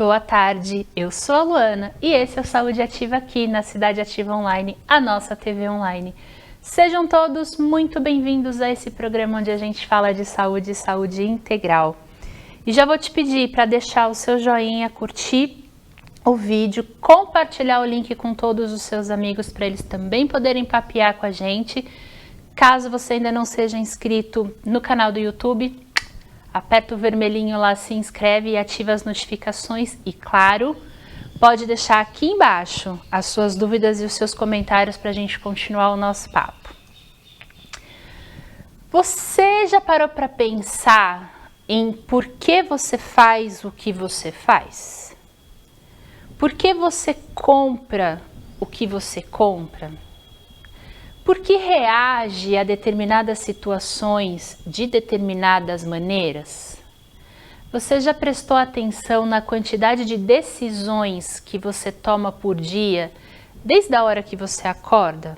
boa tarde, eu sou a Luana e esse é o Saúde Ativa aqui na Cidade Ativa Online, a nossa TV online. Sejam todos muito bem-vindos a esse programa onde a gente fala de saúde e saúde integral. E já vou te pedir para deixar o seu joinha, curtir o vídeo, compartilhar o link com todos os seus amigos para eles também poderem papear com a gente. Caso você ainda não seja inscrito no canal do YouTube, aperta o vermelhinho lá, se inscreve e ativa as notificações. E claro, pode deixar aqui embaixo as suas dúvidas e os seus comentários para a gente continuar o nosso papo. Você já parou para pensar em por que você faz o que você faz? Por que você compra o que você compra? Por que reage a determinadas situações de determinadas maneiras? Você já prestou atenção na quantidade de decisões que você toma por dia, desde a hora que você acorda?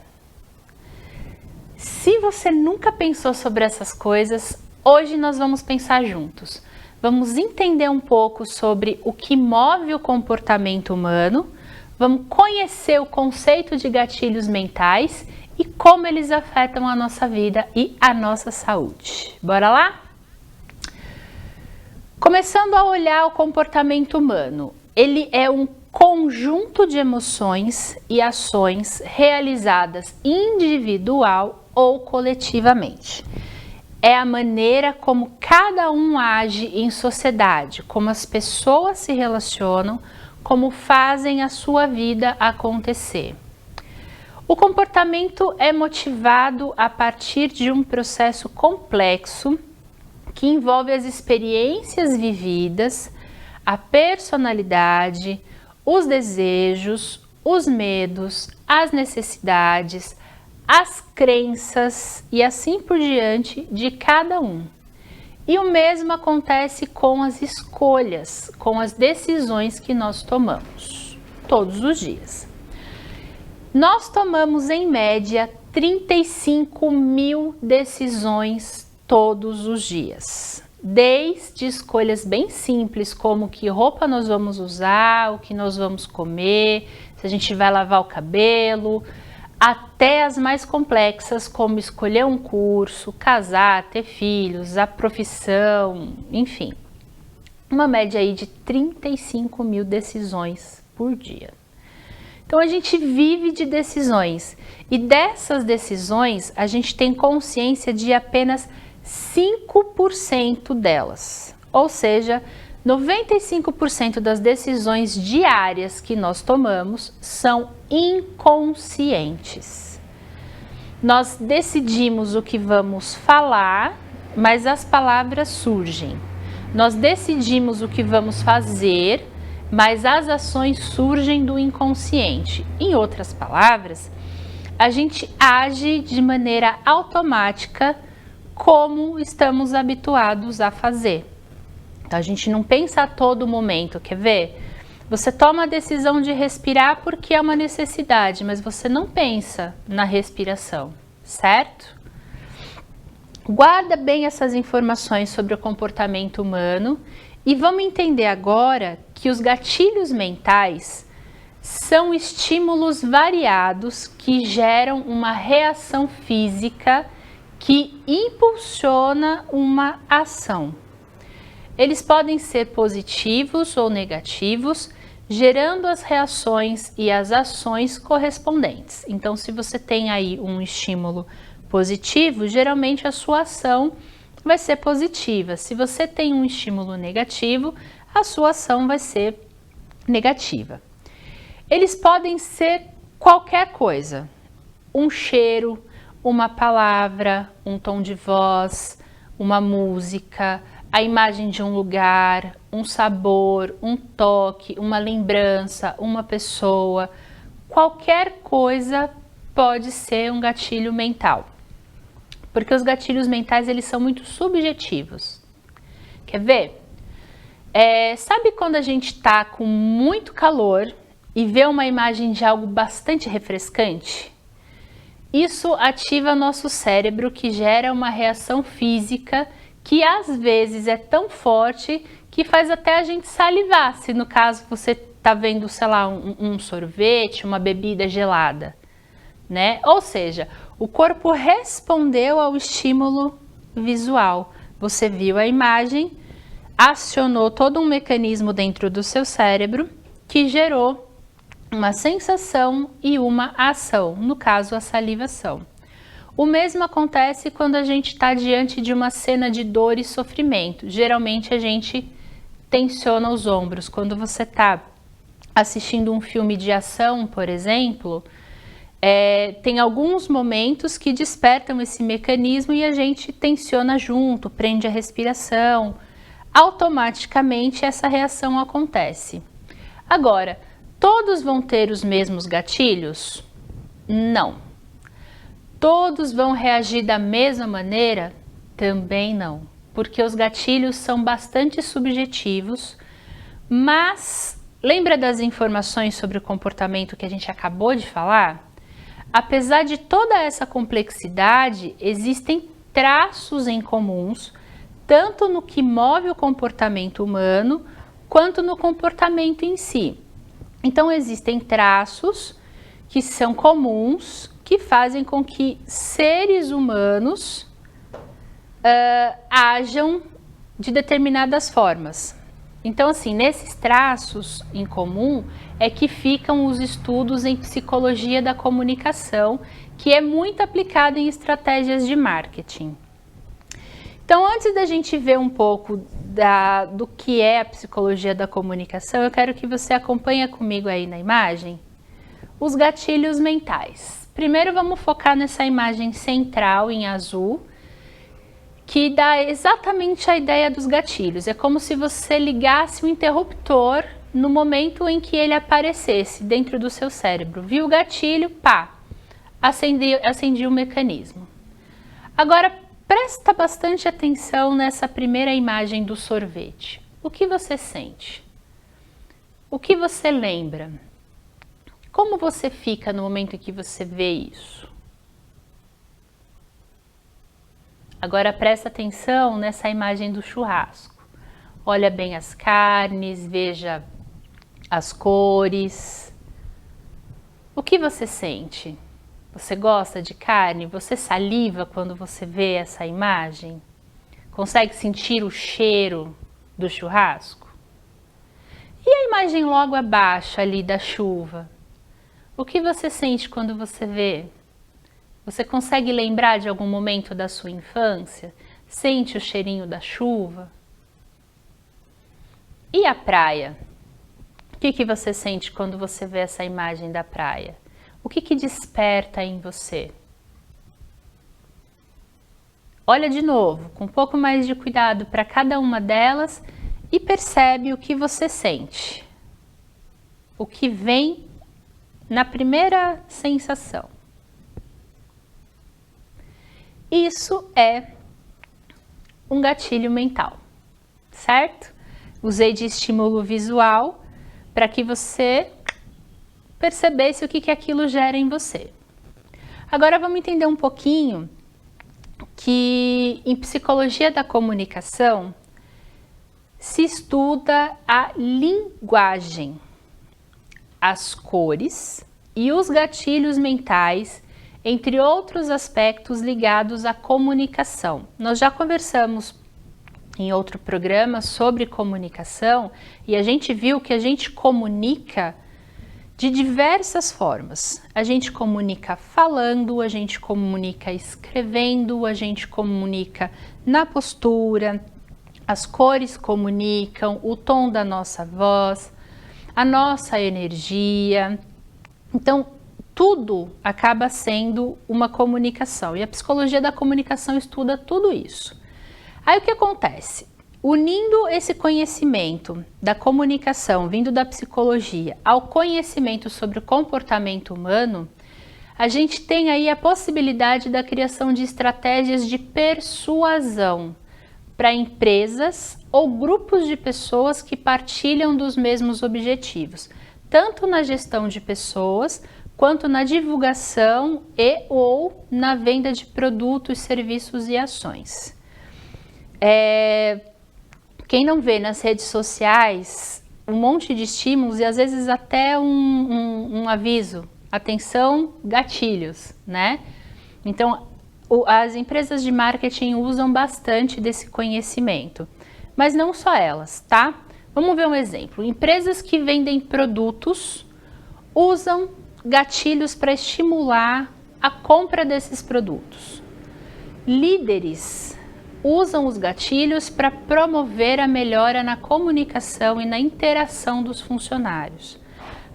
Se você nunca pensou sobre essas coisas, hoje nós vamos pensar juntos. Vamos entender um pouco sobre o que move o comportamento humano, vamos conhecer o conceito de gatilhos mentais e como eles afetam a nossa vida e a nossa saúde. Bora lá? Começando a olhar o comportamento humano, ele é um conjunto de emoções e ações realizadas individual ou coletivamente. É a maneira como cada um age em sociedade, como as pessoas se relacionam, como fazem a sua vida acontecer. O comportamento é motivado a partir de um processo complexo que envolve as experiências vividas, a personalidade, os desejos, os medos, as necessidades, as crenças e assim por diante de cada um. E o mesmo acontece com as escolhas, com as decisões que nós tomamos todos os dias. Nós tomamos em média 35 mil decisões todos os dias. Desde escolhas bem simples, como que roupa nós vamos usar, o que nós vamos comer, se a gente vai lavar o cabelo, até as mais complexas, como escolher um curso, casar, ter filhos, a profissão, enfim. Uma média aí de 35 mil decisões por dia. Então a gente vive de decisões e dessas decisões a gente tem consciência de apenas 5% delas, ou seja, 95% das decisões diárias que nós tomamos são inconscientes. Nós decidimos o que vamos falar, mas as palavras surgem. Nós decidimos o que vamos fazer, mas as ações surgem do inconsciente. Em outras palavras, a gente age de maneira automática como estamos habituados a fazer. Então, a gente não pensa a todo momento, quer ver? Você toma a decisão de respirar porque é uma necessidade, mas você não pensa na respiração, certo? Guarda bem essas informações sobre o comportamento humano e vamos entender agora que os gatilhos mentais são estímulos variados que geram uma reação física que impulsiona uma ação. Eles podem ser positivos ou negativos, gerando as reações e as ações correspondentes. Então, se você tem aí um estímulo positivo, geralmente a sua ação vai ser positiva. Se você tem um estímulo negativo, a sua ação vai ser negativa. Eles podem ser qualquer coisa, um cheiro, uma palavra, um tom de voz, uma música, a imagem de um lugar, um sabor, um toque, uma lembrança, uma pessoa, qualquer coisa pode ser um gatilho mental. Porque os gatilhos mentais, eles são muito subjetivos. Quer ver? Sabe quando a gente está com muito calor e vê uma imagem de algo bastante refrescante? Isso ativa nosso cérebro, que gera uma reação física que às vezes é tão forte que faz até a gente salivar, se no caso você está vendo, sei lá, um sorvete, uma bebida gelada, né? Ou seja, o corpo respondeu ao estímulo visual. Você viu a imagem, acionou todo um mecanismo dentro do seu cérebro que gerou uma sensação e uma ação, no caso a salivação. O mesmo acontece quando a gente está diante de uma cena de dor e sofrimento. Geralmente a gente tensiona os ombros. Quando você está assistindo um filme de ação, por exemplo, tem alguns momentos que despertam esse mecanismo e a gente tensiona junto, prende a respiração. Automaticamente essa reação acontece. Agora, todos vão ter os mesmos gatilhos? Não. Todos vão reagir da mesma maneira? Também não, porque os gatilhos são bastante subjetivos, mas lembra das informações sobre o comportamento que a gente acabou de falar? Apesar de toda essa complexidade, existem traços em comuns, tanto no que move o comportamento humano, quanto no comportamento em si. Então, existem traços que são comuns, que fazem com que seres humanos ajam de determinadas formas. Então, assim, nesses traços em comum é que ficam os estudos em psicologia da comunicação, que é muito aplicado em estratégias de marketing. Então, antes da gente ver um pouco do que é a psicologia da comunicação, eu quero que você acompanhe comigo aí na imagem os gatilhos mentais. Primeiro vamos focar nessa imagem central em azul, que dá exatamente a ideia dos gatilhos. É como se você ligasse o interruptor no momento em que ele aparecesse dentro do seu cérebro. Viu o gatilho? Pá! Acendi o mecanismo. Agora, presta bastante atenção nessa primeira imagem do sorvete. O que você sente? O que você lembra? Como você fica no momento em que você vê isso? Agora presta atenção nessa imagem do churrasco. Olha bem as carnes, veja as cores. O que você sente? Você gosta de carne? Você saliva quando você vê essa imagem? Consegue sentir o cheiro do churrasco? E a imagem logo abaixo ali da chuva? O que você sente quando você vê? Você consegue lembrar de algum momento da sua infância? Sente o cheirinho da chuva? E a praia? O que você sente quando você vê essa imagem da praia? O que desperta em você? Olha de novo, com um pouco mais de cuidado para cada uma delas e percebe o que você sente. O que vem na primeira sensação. Isso é um gatilho mental, certo? Usei de estímulo visual para que você percebesse o que aquilo gera em você. Agora vamos entender um pouquinho que em psicologia da comunicação se estuda a linguagem, as cores e os gatilhos mentais, entre outros aspectos ligados à comunicação. Nós já conversamos em outro programa sobre comunicação e a gente viu que a gente comunica de diversas formas. A gente comunica falando, a gente comunica escrevendo, a gente comunica na postura, as cores comunicam, o tom da nossa voz, a nossa energia. Então, tudo acaba sendo uma comunicação e a psicologia da comunicação estuda tudo isso. Aí o que acontece? Unindo esse conhecimento da comunicação vindo da psicologia ao conhecimento sobre o comportamento humano, a gente tem aí a possibilidade da criação de estratégias de persuasão para empresas ou grupos de pessoas que partilham dos mesmos objetivos, tanto na gestão de pessoas, quanto na divulgação e ou na venda de produtos, serviços e ações. Quem não vê nas redes sociais um monte de estímulos e às vezes até um aviso, atenção, gatilhos, né? Então, as empresas de marketing usam bastante desse conhecimento, mas não só elas, tá? Vamos ver um exemplo. Empresas que vendem produtos usam gatilhos para estimular a compra desses produtos. Líderes usam os gatilhos para promover a melhora na comunicação e na interação dos funcionários.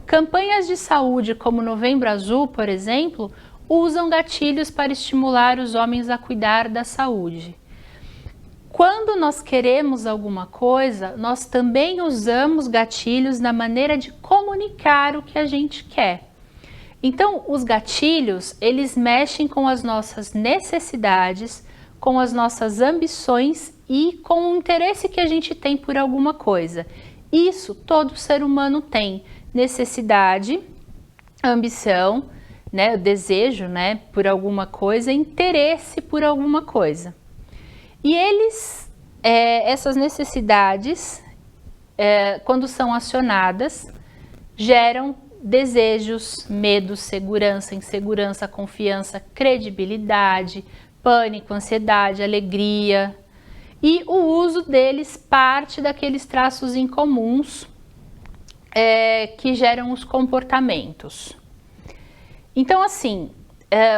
Campanhas de saúde como Novembro Azul, por exemplo, usam gatilhos para estimular os homens a cuidar da saúde. Quando nós queremos alguma coisa, nós também usamos gatilhos na maneira de comunicar o que a gente quer. Então, os gatilhos, eles mexem com as nossas necessidades, com as nossas ambições e com o interesse que a gente tem por alguma coisa. Isso todo ser humano tem: necessidade, ambição, né, desejo, né, por alguma coisa, interesse por alguma coisa. E essas necessidades, quando são acionadas, geram desejos, medos, segurança, insegurança, confiança, credibilidade, pânico, ansiedade, alegria. E o uso deles parte daqueles traços incomuns que geram os comportamentos. Então, assim,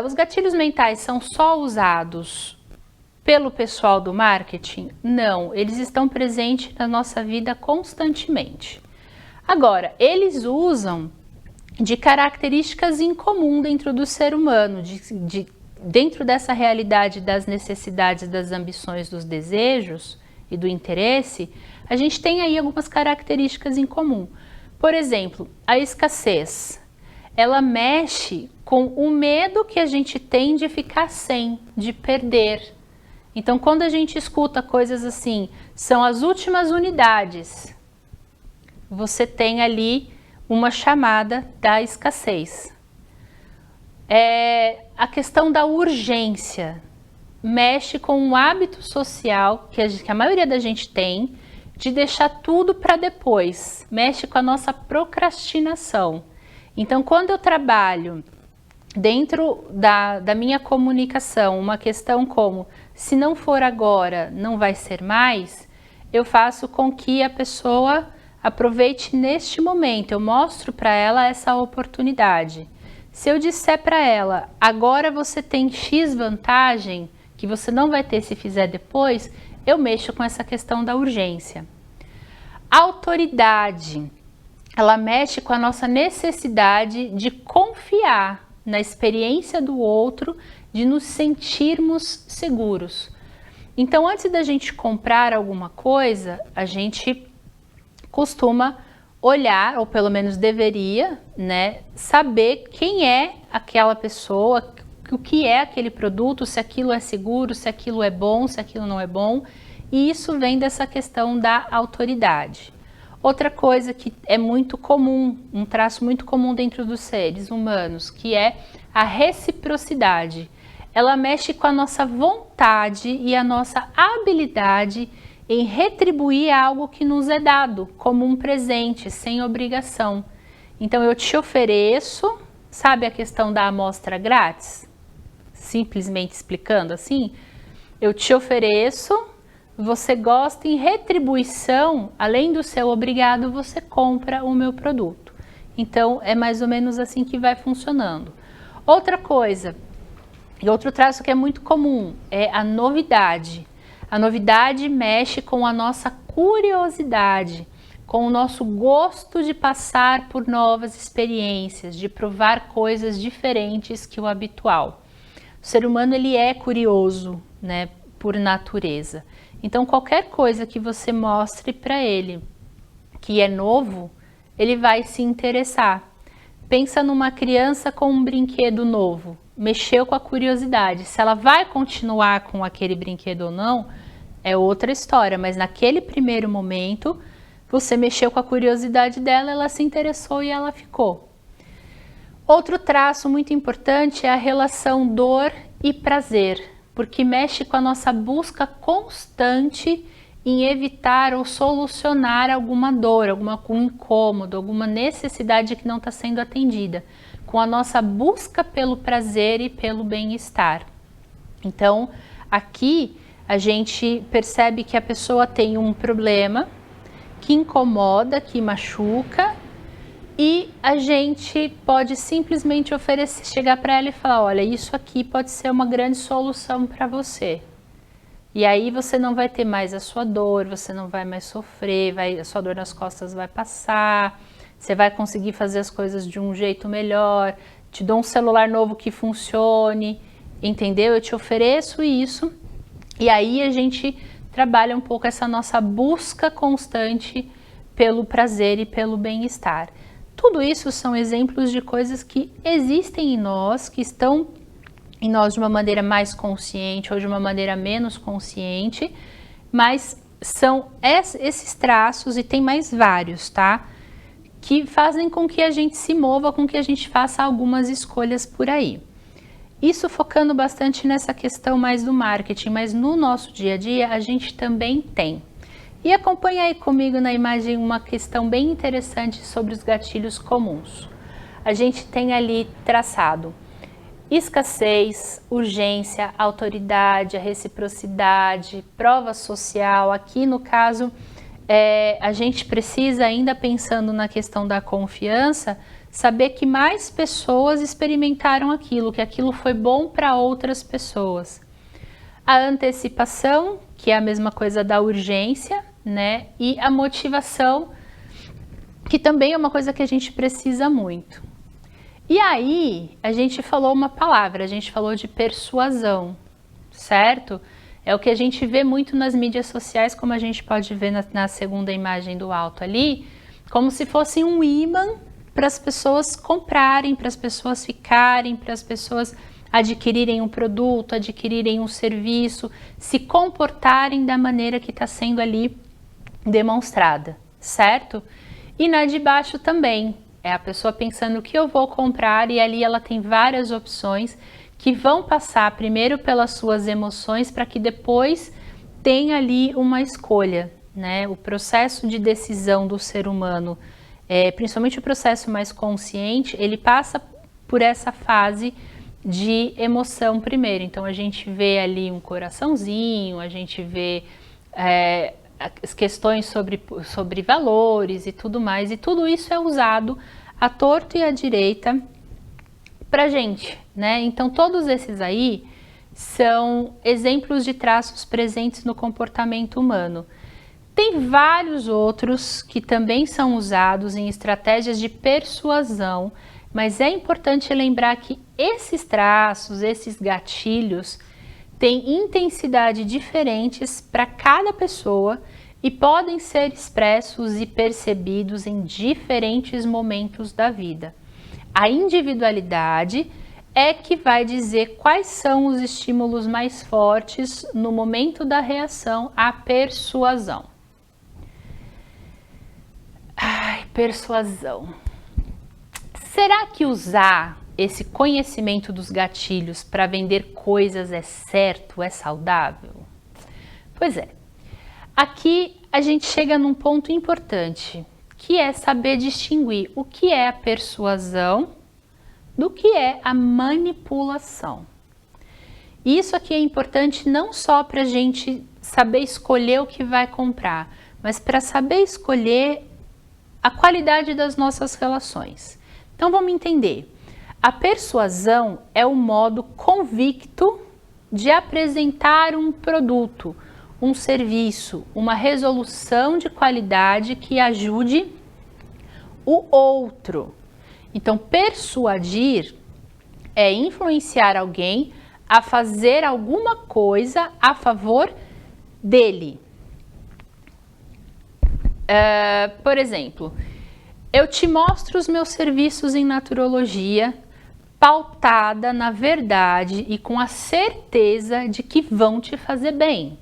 os gatilhos mentais são só usados pelo pessoal do marketing? Não, eles estão presentes na nossa vida constantemente. Agora, eles usam de características em comum dentro do ser humano, dentro dessa realidade das necessidades, das ambições, dos desejos e do interesse, a gente tem aí algumas características em comum. Por exemplo, a escassez. Ela mexe com o medo que a gente tem de ficar sem, de perder. Então, quando a gente escuta coisas assim, são as últimas unidades, você tem ali uma chamada da escassez. A questão da urgência mexe com um hábito social que a maioria da gente tem de deixar tudo para depois, mexe com a nossa procrastinação. Então, quando eu trabalho dentro da minha comunicação uma questão como se não for agora, não vai ser mais, eu faço com que a pessoa aproveite neste momento, eu mostro para ela essa oportunidade. Se eu disser para ela, agora você tem X vantagem, que você não vai ter se fizer depois, eu mexo com essa questão da urgência. Autoridade, ela mexe com a nossa necessidade de confiar na experiência do outro, de nos sentirmos seguros. Então, antes da gente comprar alguma coisa, a gente costuma olhar, ou pelo menos deveria, né, saber quem é aquela pessoa, o que é aquele produto, se aquilo é seguro, se aquilo é bom, se aquilo não é bom. E isso vem dessa questão da autoridade. Outra coisa que é muito comum, um traço muito comum dentro dos seres humanos, que é a reciprocidade. Ela mexe com a nossa vontade e a nossa habilidade em retribuir algo que nos é dado, como um presente, sem obrigação. Então, eu te ofereço, sabe a questão da amostra grátis? Simplesmente explicando assim, eu te ofereço, você gosta, em retribuição, além do seu obrigado, você compra o meu produto. Então, é mais ou menos assim que vai funcionando. Outra coisa, e outro traço que é muito comum, é a novidade. A novidade mexe com a nossa curiosidade, com o nosso gosto de passar por novas experiências, de provar coisas diferentes que o habitual. O ser humano, ele é curioso, né, por natureza. Então, qualquer coisa que você mostre para ele que é novo, ele vai se interessar. Pensa numa criança com um brinquedo novo, mexeu com a curiosidade. Se ela vai continuar com aquele brinquedo ou não, é outra história, mas naquele primeiro momento, você mexeu com a curiosidade dela, ela se interessou e ela ficou. Outro traço muito importante é a relação dor e prazer, porque mexe com a nossa busca constante em evitar ou solucionar alguma dor, algum incômodo, alguma necessidade que não está sendo atendida, com a nossa busca pelo prazer e pelo bem-estar. Então, aqui a gente percebe que a pessoa tem um problema que incomoda, que machuca, e a gente pode simplesmente oferecer, chegar para ela e falar, olha, isso aqui pode ser uma grande solução para você. E aí você não vai ter mais a sua dor, você não vai mais sofrer, a sua dor nas costas vai passar, você vai conseguir fazer as coisas de um jeito melhor, te dou um celular novo que funcione, entendeu? Eu te ofereço isso, e aí a gente trabalha um pouco essa nossa busca constante pelo prazer e pelo bem-estar. Tudo isso são exemplos de coisas que existem em nós, que estão em nós de uma maneira mais consciente ou de uma maneira menos consciente, mas são esses traços, e tem mais vários, tá? Que fazem com que a gente se mova, com que a gente faça algumas escolhas por aí. Isso focando bastante nessa questão mais do marketing, mas no nosso dia a dia a gente também tem. E acompanha aí comigo na imagem uma questão bem interessante sobre os gatilhos comuns. A gente tem ali traçado escassez, urgência, autoridade, a reciprocidade, prova social. Aqui no caso, a gente precisa, ainda pensando na questão da confiança, saber que mais pessoas experimentaram aquilo, que aquilo foi bom para outras pessoas. A antecipação, que é a mesma coisa da urgência, né? E a motivação, que também é uma coisa que a gente precisa muito. E aí, a gente falou uma palavra, a gente falou de persuasão, certo? É o que a gente vê muito nas mídias sociais, como a gente pode ver na segunda imagem do alto ali, como se fosse um imã para as pessoas comprarem, para as pessoas ficarem, para as pessoas adquirirem um produto, adquirirem um serviço, se comportarem da maneira que está sendo ali demonstrada, certo? E na de baixo também. É a pessoa pensando o que eu vou comprar, e ali ela tem várias opções que vão passar primeiro pelas suas emoções para que depois tenha ali uma escolha, né? O processo de decisão do ser humano, principalmente o processo mais consciente, ele passa por essa fase de emoção primeiro. Então a gente vê ali um coraçãozinho, a gente vê as questões sobre valores e tudo mais, e tudo isso é usado à torto e à direita pra gente, né? Então todos esses aí são exemplos de traços presentes no comportamento humano. Tem vários outros que também são usados em estratégias de persuasão, mas é importante lembrar que esses traços, esses gatilhos, têm intensidade diferentes para cada pessoa e podem ser expressos e percebidos em diferentes momentos da vida. A individualidade é que vai dizer quais são os estímulos mais fortes no momento da reação à persuasão. Ai, persuasão. Será que usar esse conhecimento dos gatilhos para vender coisas é certo, é saudável? Pois é. Aqui a gente chega num ponto importante, que é saber distinguir o que é a persuasão do que é a manipulação. E isso aqui é importante não só para a gente saber escolher o que vai comprar, mas para saber escolher a qualidade das nossas relações. Então vamos entender. A persuasão é o modo convicto de apresentar um produto, um serviço, uma resolução de qualidade que ajude o outro. Então, persuadir é influenciar alguém a fazer alguma coisa a favor dele. Por exemplo, eu te mostro os meus serviços em naturologia, pautada na verdade e com a certeza de que vão te fazer bem,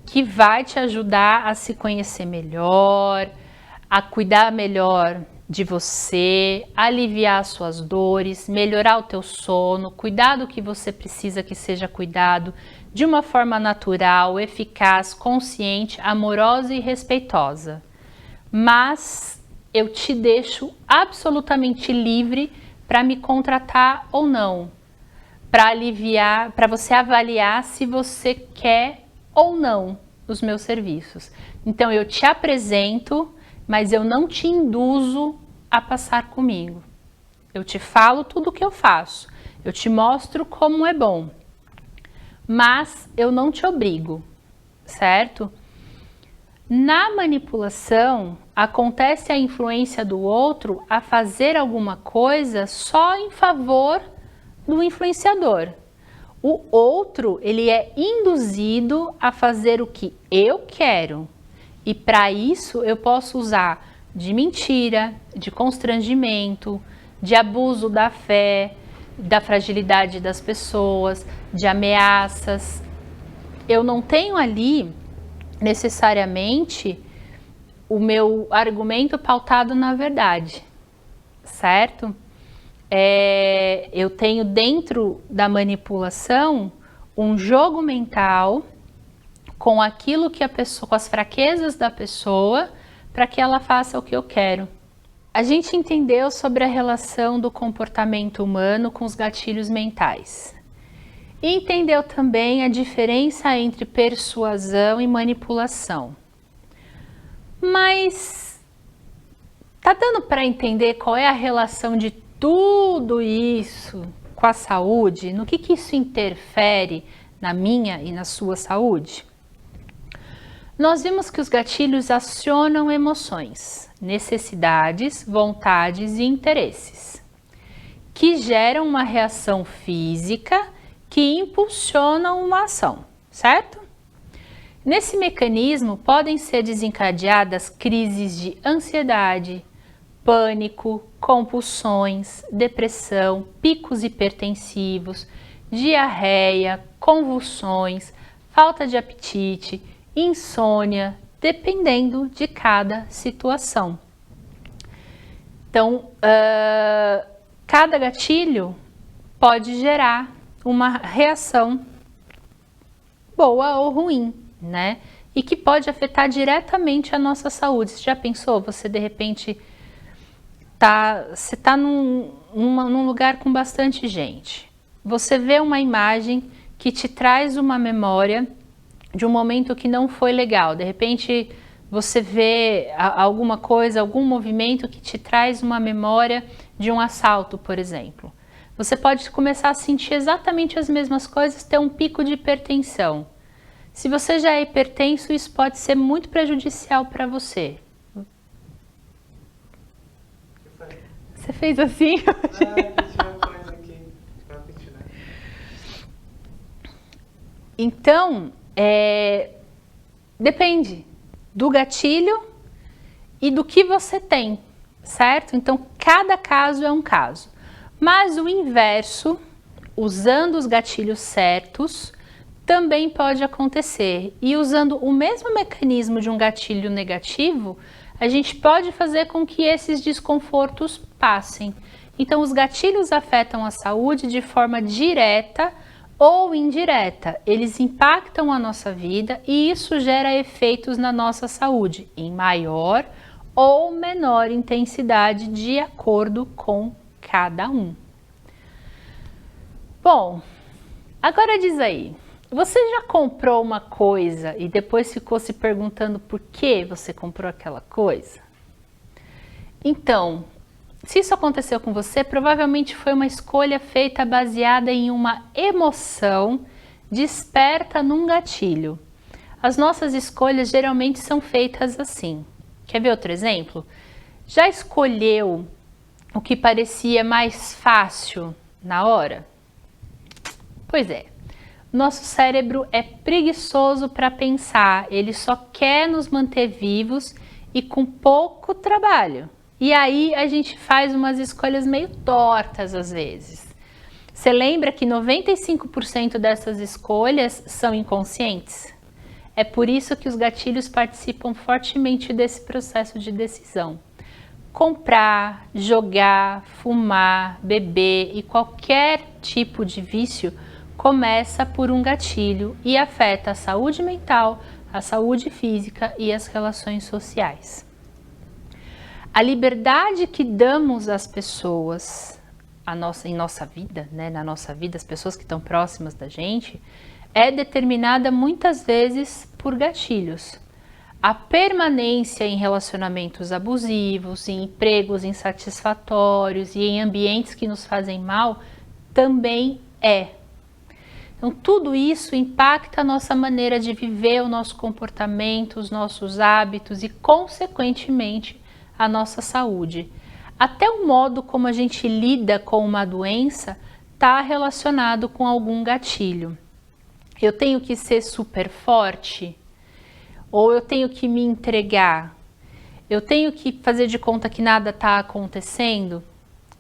que vai te ajudar a se conhecer melhor, a cuidar melhor de você, aliviar as suas dores, melhorar o teu sono, cuidar do que você precisa que seja cuidado, de uma forma natural, eficaz, consciente, amorosa e respeitosa. Mas eu te deixo absolutamente livre para me contratar ou não, para aliviar, para você avaliar se você quer ou não os meus serviços. Então eu te apresento, mas eu não te induzo a passar comigo. Eu te falo tudo o que eu faço, eu te mostro como é bom, mas eu não te obrigo, certo? Na manipulação, acontece a influência do outro a fazer alguma coisa só em favor do influenciador. O outro, ele é induzido a fazer o que eu quero. E para isso eu posso usar de mentira, de constrangimento, de abuso da fé, da fragilidade das pessoas, de ameaças. Eu não tenho ali necessariamente o meu argumento pautado na verdade, certo? Eu tenho dentro da manipulação um jogo mental com aquilo que a pessoa, com as fraquezas da pessoa, para que ela faça o que eu quero. A gente entendeu sobre a relação do comportamento humano com os gatilhos mentais. E entendeu também a diferença entre persuasão e manipulação. Mas tá dando para entender qual é a relação de tudo isso com a saúde? No que isso interfere na minha e na sua saúde? Nós vimos que os gatilhos acionam emoções, necessidades, vontades e interesses, que geram uma reação física que impulsiona uma ação, certo? Nesse mecanismo podem ser desencadeadas crises de ansiedade, pânico, compulsões, depressão, picos hipertensivos, diarreia, convulsões, falta de apetite, insônia, dependendo de cada situação. Então, cada gatilho pode gerar uma reação boa ou ruim, né? E que pode afetar diretamente a nossa saúde. Você já pensou? Você de repente está num lugar com bastante gente. Você vê uma imagem que te traz uma memória de um momento que não foi legal. De repente você vê alguma coisa, algum movimento que te traz uma memória de um assalto, por exemplo. Você pode começar a sentir exatamente as mesmas coisas, ter um pico de hipertensão. Se você já é hipertenso, isso pode ser muito prejudicial para você. Você fez assim? Então, depende do gatilho e do que você tem, certo? Então, cada caso é um caso. Mas o inverso, usando os gatilhos certos, também pode acontecer. E usando o mesmo mecanismo de um gatilho negativo, a gente pode fazer com que esses desconfortos passem. Então, os gatilhos afetam a saúde de forma direta ou indireta. Eles impactam a nossa vida e isso gera efeitos na nossa saúde, em maior ou menor intensidade, de acordo com cada um. Bom, agora diz aí, você já comprou uma coisa e depois ficou se perguntando por que você comprou aquela coisa? Então, se isso aconteceu com você, provavelmente foi uma escolha feita baseada em uma emoção desperta num gatilho. As nossas escolhas geralmente são feitas assim. Quer ver outro exemplo? Já escolheu o que parecia mais fácil na hora? Pois é. Nosso cérebro é preguiçoso para pensar, ele só quer nos manter vivos e com pouco trabalho. E aí a gente faz umas escolhas meio tortas às vezes. Você lembra que 95% dessas escolhas são inconscientes? É por isso que os gatilhos participam fortemente desse processo de decisão. comprar, jogar, fumar, beber e qualquer tipo de vício começa por um gatilho e afeta a saúde mental, a saúde física e as relações sociais. A liberdade que damos às pessoas em nossa vida, né, na nossa vida, as pessoas que estão próximas da gente, é determinada muitas vezes por gatilhos. A permanência em relacionamentos abusivos, em empregos insatisfatórios e em ambientes que nos fazem mal também é. Então, tudo isso impacta a nossa maneira de viver, o nosso comportamento, os nossos hábitos e, consequentemente, a nossa saúde. Até o modo como a gente lida com uma doença está relacionado com algum gatilho. Eu tenho que ser super forte? Ou eu tenho que me entregar? Eu tenho que fazer de conta que nada está acontecendo?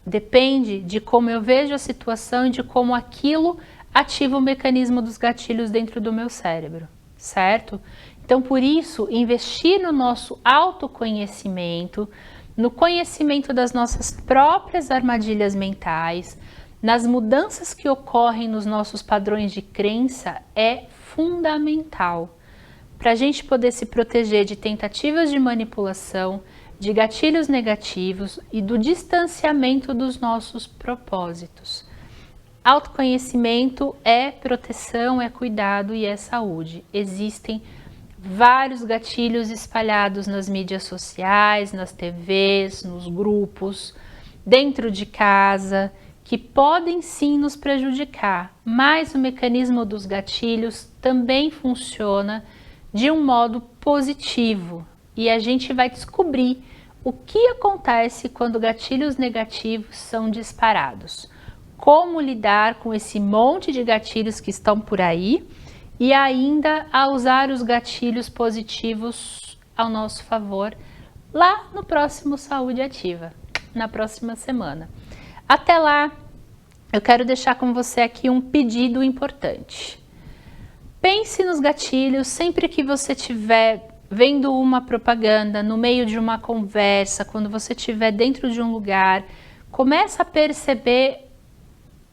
Depende de como eu vejo a situação e de como aquilo ativa o mecanismo dos gatilhos dentro do meu cérebro, certo? Então, por isso, investir no nosso autoconhecimento, no conhecimento das nossas próprias armadilhas mentais, nas mudanças que ocorrem nos nossos padrões de crença é fundamental para a gente poder se proteger de tentativas de manipulação, de gatilhos negativos e do distanciamento dos nossos propósitos. Autoconhecimento é proteção, é cuidado e é saúde. Existem vários gatilhos espalhados nas mídias sociais, nas TVs, nos grupos, dentro de casa, que podem sim nos prejudicar, mas o mecanismo dos gatilhos também funciona de um modo positivo e a gente vai descobrir o que acontece quando gatilhos negativos são disparados. Como lidar com esse monte de gatilhos que estão por aí e ainda a usar os gatilhos positivos ao nosso favor lá no próximo Saúde Ativa, na próxima semana. Até lá, eu quero deixar com você aqui um pedido importante. Pense nos gatilhos sempre que você estiver vendo uma propaganda, no meio de uma conversa, quando você estiver dentro de um lugar, começa a perceber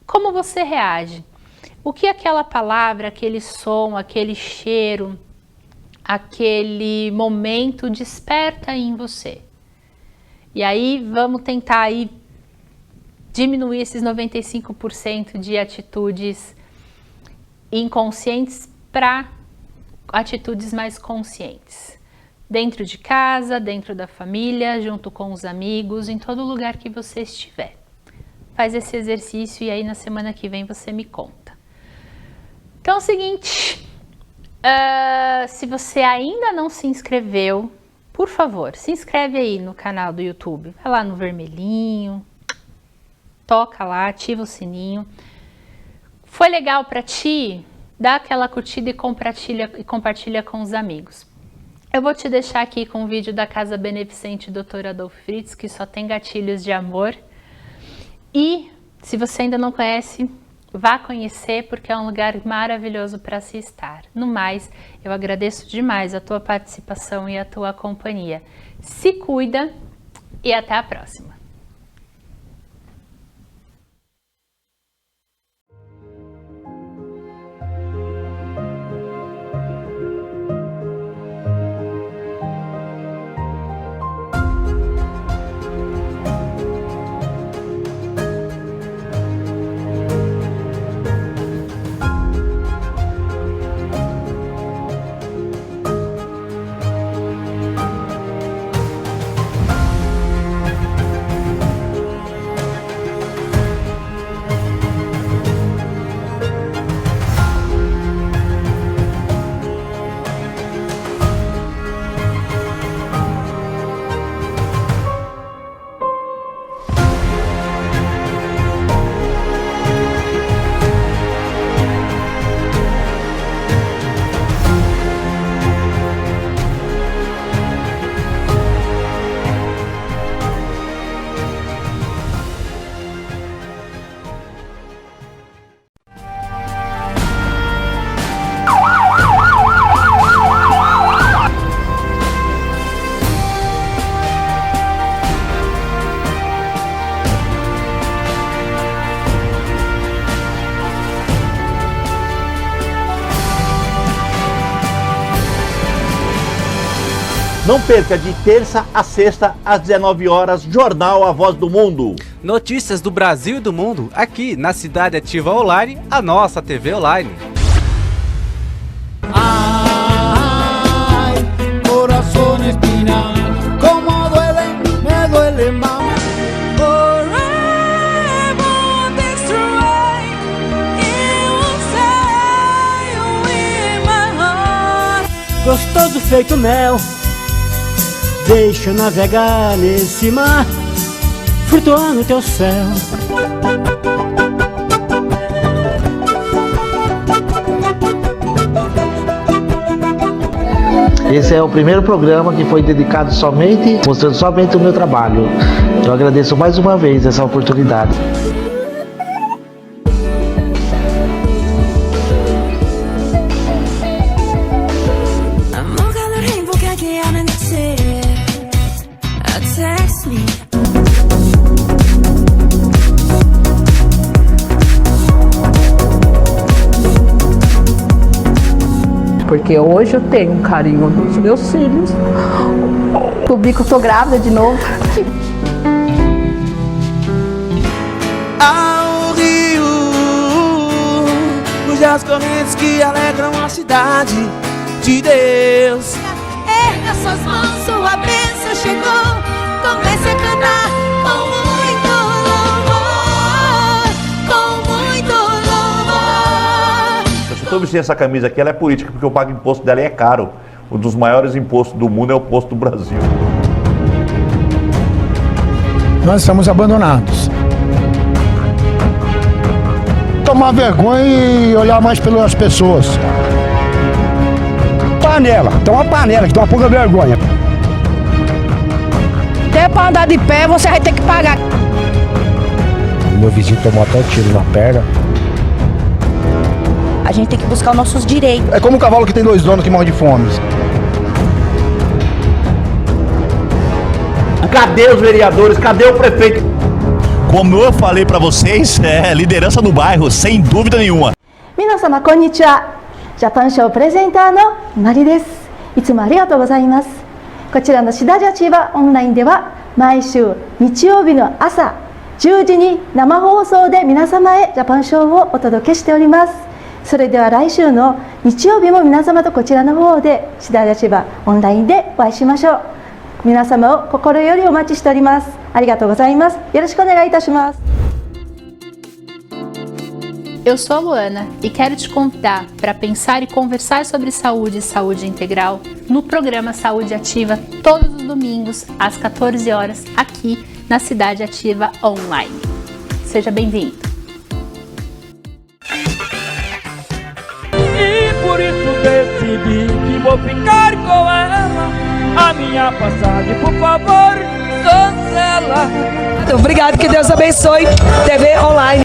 como você reage. O que aquela palavra, aquele som, aquele cheiro, aquele momento desperta em você. E aí vamos tentar aí diminuir esses 95% de atitudes inconscientes para atitudes mais conscientes. Dentro de casa, dentro da família, junto com os amigos, em todo lugar que você estiver. Faz esse exercício e aí na semana que vem você me conta. Então é o seguinte, se você ainda não se inscreveu, por favor, se inscreve aí no canal do YouTube. Vai lá no vermelhinho, toca lá, ativa o sininho. Foi legal para ti? Dá aquela curtida e compartilha com os amigos. Eu vou te deixar aqui com o vídeo da Casa Beneficente Dr. Adolfo Fritz, que só tem gatilhos de amor. E se você ainda não conhece, vá conhecer, porque é um lugar maravilhoso para se estar. No mais, eu agradeço demais a tua participação e a tua companhia. Se cuida e até a próxima. Não perca de terça a sexta, às 19 horas, Jornal A Voz do Mundo. Notícias do Brasil e do mundo, aqui na Cidade Ativa Online, a nossa TV online. Ay, corazón espina, como duele, me duele más. Forever destroy, it will stay in my heart. Gostoso feito mel, deixa eu navegar nesse mar, flutuar no teu céu. Esse é o primeiro programa que foi dedicado mostrando somente o meu trabalho. Eu agradeço mais uma vez essa oportunidade. Porque hoje eu tenho um carinho dos meus filhos. Descobri que eu tô grávida de novo. Ao rio, cujas correntes que alegram a cidade de Deus. Erga suas mãos, sua bênção chegou. Comece a cantar com muito louvor, com muito louvor. Eu estou vestindo essa camisa aqui, ela é política, porque eu pago imposto dela e é caro. Um dos maiores impostos do mundo é o imposto do Brasil. Nós estamos abandonados. Tomar vergonha e olhar mais pelas pessoas. Panela, tem uma panela que dá uma pouca vergonha. Até pra andar de pé você vai ter que pagar. Meu vizinho tomou até tiro na perna. A gente tem que buscar os nossos direitos. É como um cavalo que tem 2 donos que morre de fome. Cadê os vereadores? Cadê o prefeito? Como eu falei para vocês, liderança no bairro, sem dúvida nenhuma. 皆様こんにちは。ジャパンショープレゼンターのマリです。いつもありがとうございます。こちらのシダジャチーバオンラインでは毎週日曜日の朝10時に生放送で皆様へジャパンショーをお届けしております。それでは来週の日曜日も皆様とこちらの方でシダジャチーバオンラインでお会いしましょう。皆様を心よりお待ちしております。ありがとうございます。よろしくお願いいたします。 Eu sou a Luana e quero te convidar para pensar e conversar sobre saúde e saúde integral no programa Saúde Ativa todos os domingos às 14 horas aqui na Cidade Ativa Online. Seja bem-vindo! E por isso decidi que vou ficar com ela. A minha passagem, por favor, cancela. Obrigado, que Deus abençoe. TV Online.